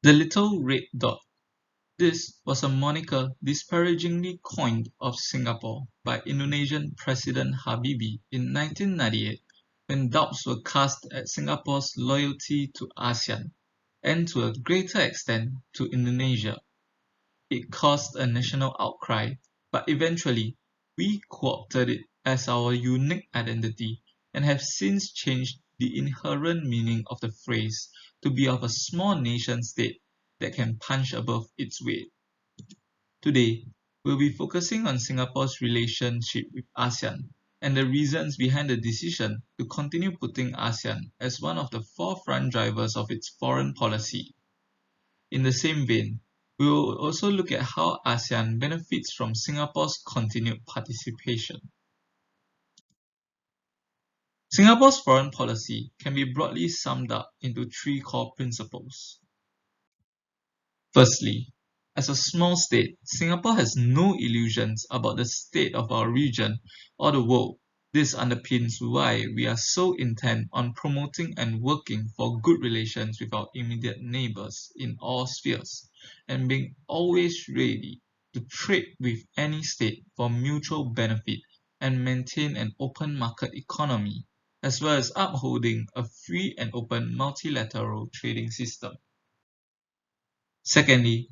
The little red dot. This was a moniker disparagingly coined of Singapore by Indonesian President Habibie in 1998 when doubts were cast at Singapore's loyalty to ASEAN and to a greater extent to Indonesia. It caused a national outcry, but eventually we co-opted it as our unique identity and have since changed the inherent meaning of the phrase to be of a small nation state that can punch above its weight. Today, we'll be focusing on Singapore's relationship with ASEAN and the reasons behind the decision to continue putting ASEAN as one of the forefront drivers of its foreign policy. In the same vein, we will also look at how ASEAN benefits from Singapore's continued participation. Singapore's foreign policy can be broadly summed up into three core principles. Firstly, as a small state, Singapore has no illusions about the state of our region or the world. This underpins why we are so intent on promoting and working for good relations with our immediate neighbours in all spheres, and being always ready to trade with any state for mutual benefit and maintain an open market economy, as well as upholding a free and open multilateral trading system. Secondly,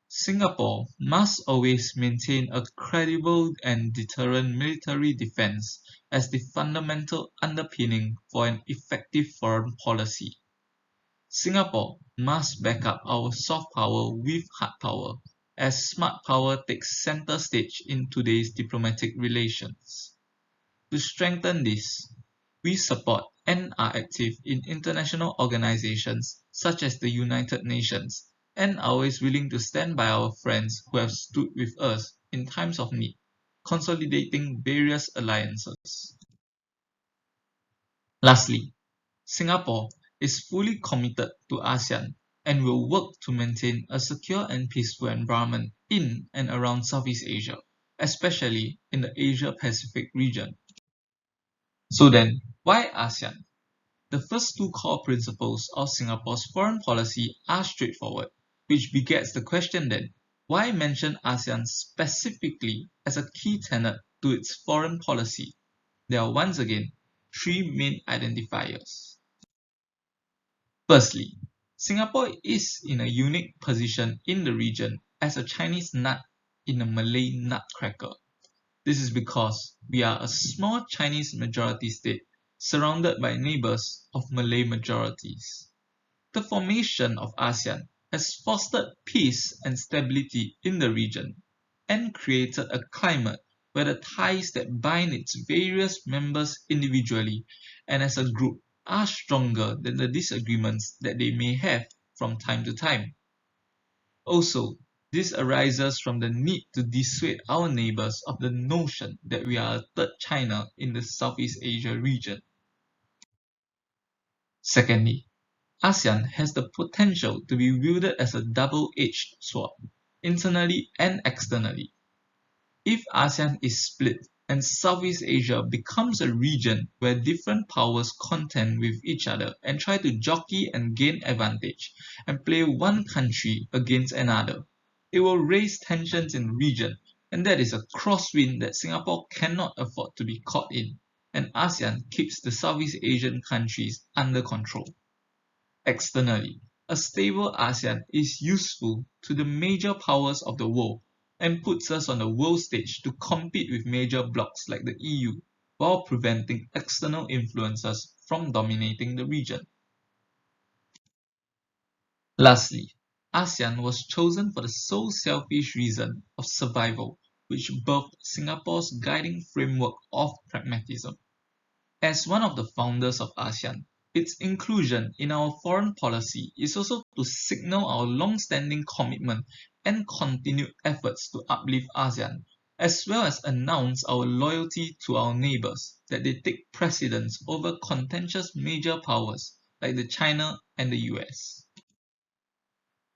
Singapore must always maintain a credible and deterrent military defense as the fundamental underpinning for an effective foreign policy. Singapore must back up our soft power with hard power, as smart power takes center stage in today's diplomatic relations. To strengthen this, we support and are active in international organizations such as the United Nations, and are always willing to stand by our friends who have stood with us in times of need, consolidating various alliances. Lastly, Singapore is fully committed to ASEAN and will work to maintain a secure and peaceful environment in and around Southeast Asia, especially in the Asia-Pacific region. So then, why ASEAN? The first two core principles of Singapore's foreign policy are straightforward, which begets the question then, why mention ASEAN specifically as a key tenet to its foreign policy? There are once again three main identifiers. Firstly, Singapore is in a unique position in the region as a Chinese nut in a Malay nutcracker. This is because we are a small Chinese majority state surrounded by neighbours of Malay majorities. The formation of ASEAN has fostered peace and stability in the region and created a climate where the ties that bind its various members individually and as a group are stronger than the disagreements that they may have from time to time. Also, this arises from the need to dissuade our neighbours of the notion that we are a third China in the Southeast Asia region. Secondly, ASEAN has the potential to be wielded as a double-edged sword, internally and externally. If ASEAN is split and Southeast Asia becomes a region where different powers contend with each other and try to jockey and gain advantage and play one country against another, it will raise tensions in the region, and that is a crosswind that Singapore cannot afford to be caught in, and ASEAN keeps the Southeast Asian countries under control. Externally, a stable ASEAN is useful to the major powers of the world and puts us on the world stage to compete with major blocs like the EU, while preventing external influences from dominating the region. Lastly, ASEAN was chosen for the sole selfish reason of survival, which birthed Singapore's guiding framework of pragmatism. As one of the founders of ASEAN, its inclusion in our foreign policy is also to signal our long-standing commitment and continued efforts to uplift ASEAN, as well as announce our loyalty to our neighbours, that they take precedence over contentious major powers like the China and the US.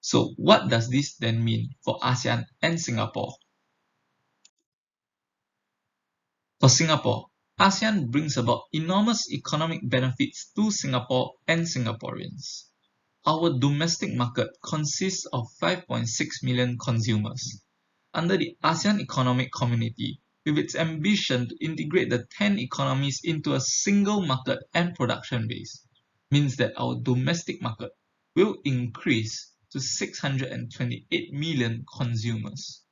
So what does this then mean for ASEAN and Singapore? For Singapore, ASEAN brings about enormous economic benefits to Singapore and Singaporeans. Our domestic market consists of 5.6 million consumers. Under the ASEAN Economic Community, with its ambition to integrate the 10 economies into a single market and production base, means that our domestic market will increase to 628 million consumers.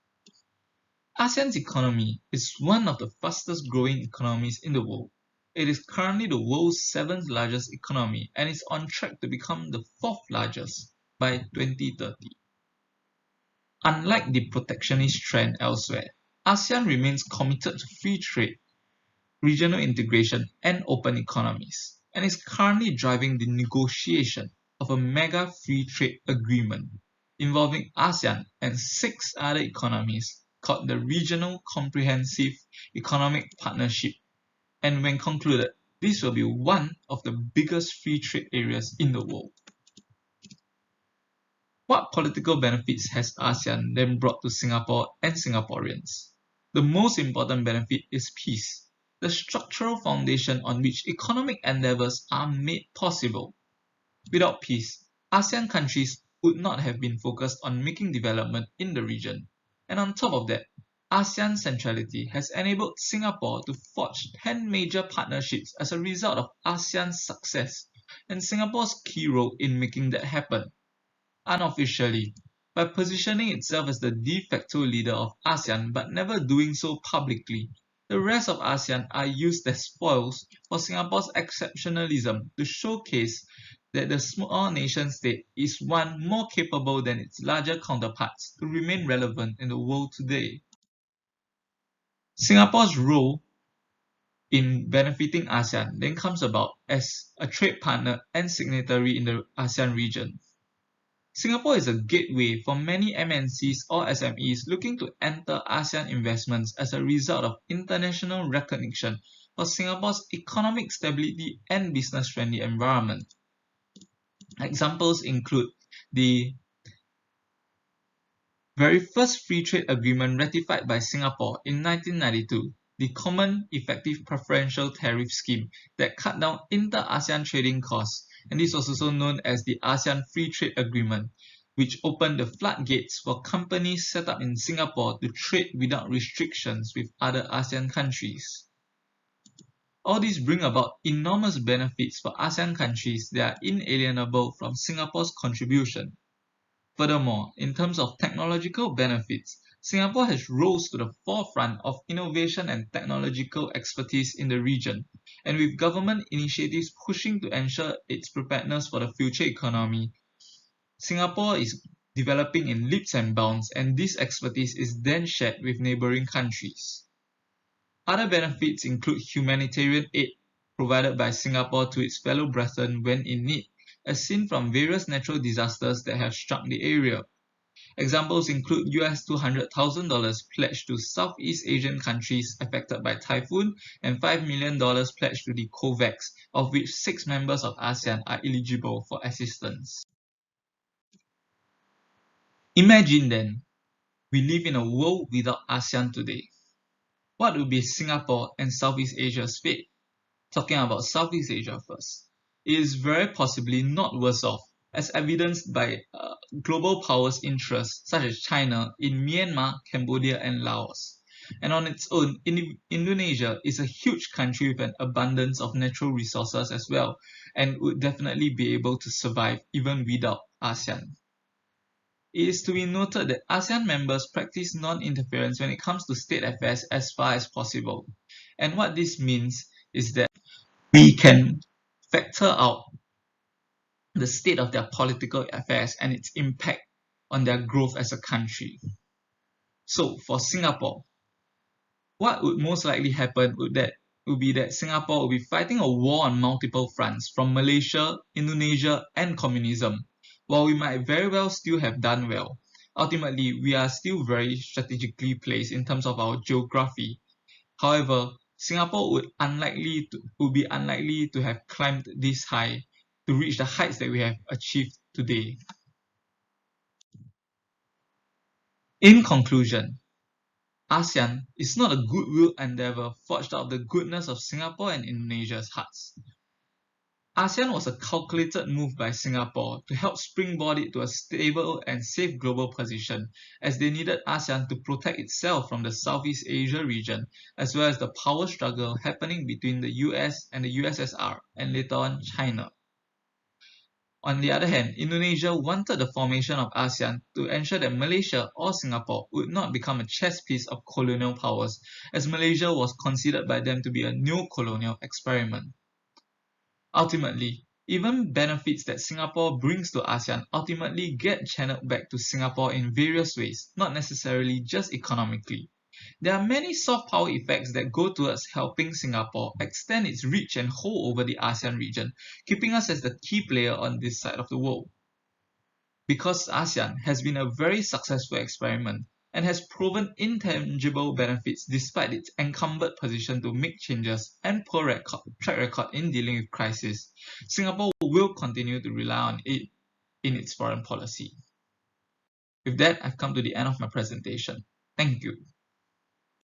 ASEAN's economy is one of the fastest growing economies in the world. It is currently the world's 7th largest economy and is on track to become the 4th largest by 2030. Unlike the protectionist trend elsewhere, ASEAN remains committed to free trade, regional integration, and open economies, and is currently driving the negotiation of a mega free trade agreement involving ASEAN and 6 other economies called the Regional Comprehensive Economic Partnership, and when concluded, this will be one of the biggest free trade areas in the world. What political benefits has ASEAN then brought to Singapore and Singaporeans? The most important benefit is peace, the structural foundation on which economic endeavours are made possible. Without peace, ASEAN countries would not have been focused on making development in the region. And on top of that, ASEAN centrality has enabled Singapore to forge 10 major partnerships as a result of ASEAN's success and Singapore's key role in making that happen. Unofficially, by positioning itself as the de facto leader of ASEAN but never doing so publicly, the rest of ASEAN are used as foils for Singapore's exceptionalism to showcase that the small nation state is one more capable than its larger counterparts to remain relevant in the world today. Singapore's role in benefiting ASEAN then comes about as a trade partner and signatory in the ASEAN region. Singapore is a gateway for many MNCs or SMEs looking to enter ASEAN investments as a result of international recognition for Singapore's economic stability and business-friendly environment. Examples include the very first free trade agreement ratified by Singapore in 1992, the Common Effective Preferential Tariff Scheme that cut down inter-ASEAN trading costs, and this was also known as the ASEAN Free Trade Agreement, which opened the floodgates for companies set up in Singapore to trade without restrictions with other ASEAN countries. All these bring about enormous benefits for ASEAN countries that are inalienable from Singapore's contribution. Furthermore, in terms of technological benefits, Singapore has rose to the forefront of innovation and technological expertise in the region, and with government initiatives pushing to ensure its preparedness for the future economy, Singapore is developing in leaps and bounds, and this expertise is then shared with neighbouring countries. Other benefits include humanitarian aid provided by Singapore to its fellow brethren when in need, as seen from various natural disasters that have struck the area. Examples include $200,000 pledged to Southeast Asian countries affected by typhoon and $5 million pledged to the COVAX, of which 6 members of ASEAN are eligible for assistance. Imagine then, we live in a world without ASEAN today. What would be Singapore and Southeast Asia's fate? Talking about Southeast Asia first, it is very possibly not worse off, as evidenced by global powers' interests such as China in Myanmar, Cambodia, and Laos. And on its own, Indonesia is a huge country with an abundance of natural resources as well, and would definitely be able to survive even without ASEAN. It is to be noted that ASEAN members practice non-interference when it comes to state affairs as far as possible. And what this means is that we can factor out the state of their political affairs and its impact on their growth as a country. So for Singapore, what would most likely happen would be that Singapore will be fighting a war on multiple fronts from Malaysia, Indonesia, and communism. While we might very well still have done well, ultimately we are still very strategically placed in terms of our geography. However, Singapore would be unlikely to have climbed this high to reach the heights that we have achieved today. In conclusion, ASEAN is not a goodwill endeavour forged out of the goodness of Singapore and Indonesia's hearts. ASEAN was a calculated move by Singapore to help springboard it to a stable and safe global position, as they needed ASEAN to protect itself from the Southeast Asia region, as well as the power struggle happening between the US and the USSR, and later on China. On the other hand, Indonesia wanted the formation of ASEAN to ensure that Malaysia or Singapore would not become a chess piece of colonial powers, as Malaysia was considered by them to be a neo-colonial experiment. Ultimately, even benefits that Singapore brings to ASEAN ultimately get channeled back to Singapore in various ways, not necessarily just economically. There are many soft power effects that go towards helping Singapore extend its reach and hold over the ASEAN region, keeping us as the key player on this side of the world. Because ASEAN has been a very successful experiment and has proven intangible benefits despite its encumbered position to make changes and poor track record in dealing with crisis, Singapore will continue to rely on it in its foreign policy. With that, I've come to the end of my presentation. Thank you.